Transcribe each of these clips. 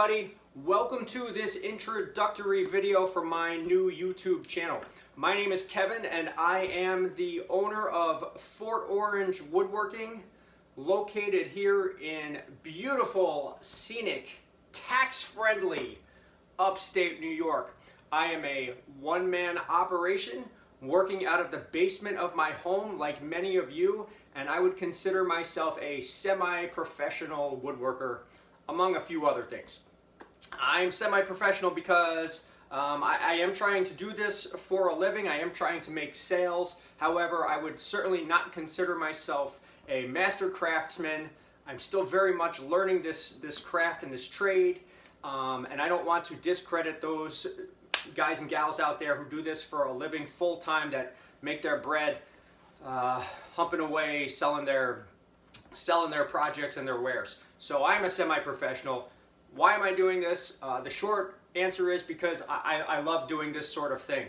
everybody. Welcome to this introductory video for my new YouTube channel. My name is Kevin and I am the owner of Fort Orange Woodworking, located here in beautiful, scenic, tax-friendly Upstate New York. I am a one-man operation working out of the basement of my home like many of you, and I would consider myself a semi-professional woodworker, among a few other things. I'm semi-professional because I am trying to do this for a living. I am trying to make sales. However, I would certainly not consider myself a master craftsman. I'm still very much learning this craft and this trade, and I don't want to discredit those guys and gals out there who do this for a living full-time, that make their bread humping away, selling their projects and their wares. So I'm a semi-professional. Why am I doing this? The short answer is because I love doing this sort of thing.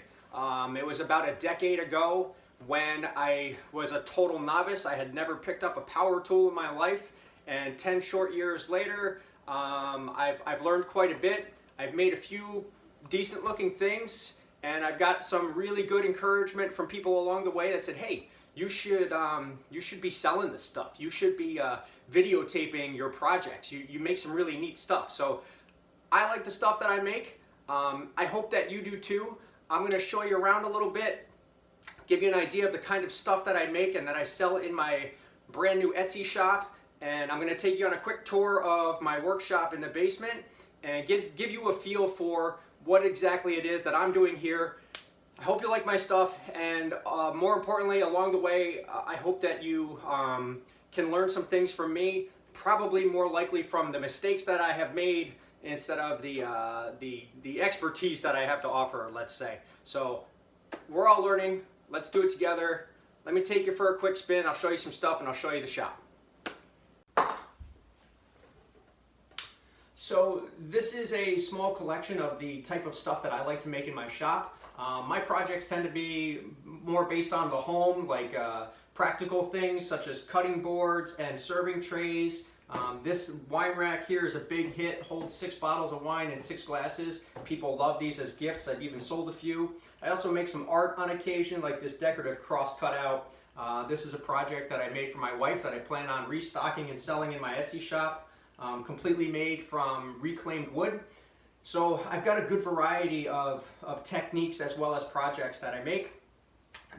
It was about a decade ago when I was a total novice. I had never picked up a power tool in my life, and 10 short years later, I've learned quite a bit. I've made a few decent looking things, and I've got some really good encouragement from people along the way that said, hey, you should be selling this stuff. You should be videotaping your projects. You make some really neat stuff. So I like the stuff that I make. I hope that you do too. I'm going to show you around a little bit, give you an idea of the kind of stuff that I make and that I sell in my brand new Etsy shop. And I'm going to take you on a quick tour of my workshop in the basement and give you a feel for what exactly it is that I'm doing here. I hope you like my stuff, and more importantly, along the way, I hope that you can learn some things from me, probably more likely from the mistakes that I have made instead of the expertise that I have to offer, let's say. So we're all learning. Let's do it together. Let me take you for a quick spin. I'll show you some stuff and I'll show you the shop. So this is a small collection of the type of stuff that I like to make in my shop. My projects tend to be more based on the home, like practical things such as cutting boards and serving trays. This wine rack here is a big hit, holds 6 bottles of wine and 6 glasses. People love these as gifts. I've even sold a few. I also make some art on occasion, like this decorative cross cutout. This is a project that I made for my wife that I plan on restocking and selling in my Etsy shop. Completely made from reclaimed wood. So I've got a good variety of techniques as well as projects that I make.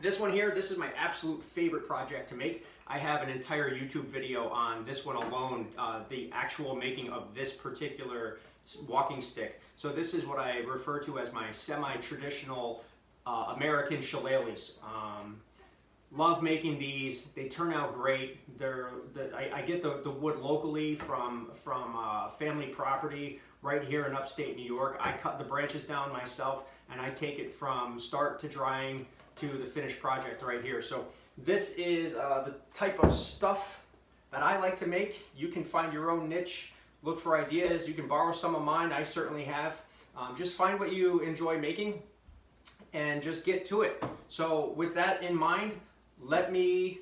This one here, this is my absolute favorite project to make. I have an entire YouTube video on this one alone, the actual making of this particular walking stick. So this is what I refer to as my semi-traditional American shillelaghs. Love making these. They turn out great. I get the wood locally from family property right here in upstate New York. I cut the branches down myself and I take it from start to drying to the finished project right here. So this is the type of stuff that I like to make. You can find your own niche, look for ideas. You can borrow some of mine. I certainly have. Just find what you enjoy making and just get to it. So with that in mind, let me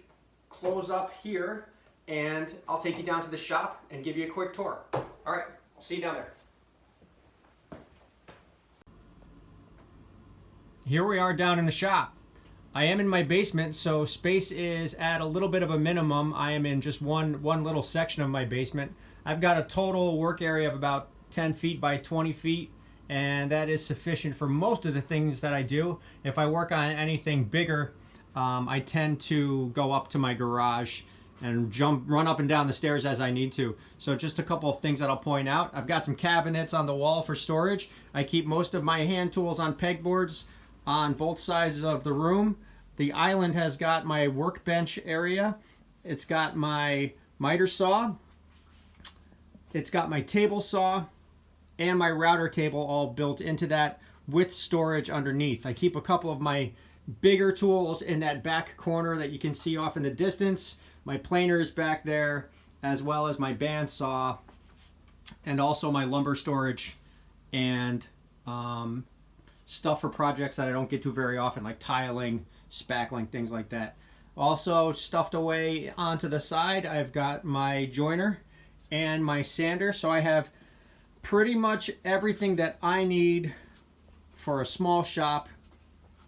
close up here and I'll take you down to the shop and give you a quick tour. All right, I'll see you down there. Here we are down in the shop. I am in my basement, so space is at a little bit of a minimum. I am in just one little section of my basement. I've got a total work area of about 10 feet by 20 feet, and that is sufficient for most of the things that I do. If I work on anything bigger, I tend to go up to my garage and run up and down the stairs as I need to. So just a couple of things that I'll point out. I've got some cabinets on the wall for storage. I keep most of my hand tools on pegboards on both sides of the room. The island has got my workbench area. It's got my miter saw. It's got my table saw and my router table all built into that with storage underneath. I keep a couple of my bigger tools in that back corner that you can see off in the distance. My planer is back there, as well as my bandsaw, and also my lumber storage and stuff for projects that I don't get to very often, like tiling, spackling, things like that. Also stuffed away onto the side, I've got my joiner and my sander. So I have pretty much everything that I need for a small shop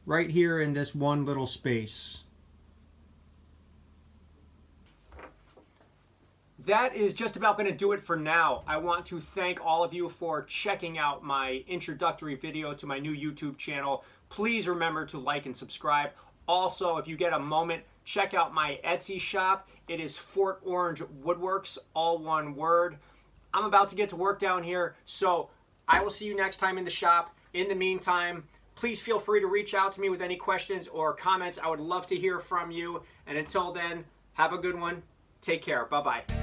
right here in this one little space. That is just about going to do it for now. I want to thank all of you for checking out my introductory video to my new YouTube channel. Please remember to like and subscribe. Also, if you get a moment, check out my Etsy shop. It is Fort Orange Woodworks, all one word. I'm about to get to work down here, so I will see you next time in the shop. In the meantime, please feel free to reach out to me with any questions or comments. I would love to hear from you. And until then, have a good one. Take care. Bye-bye.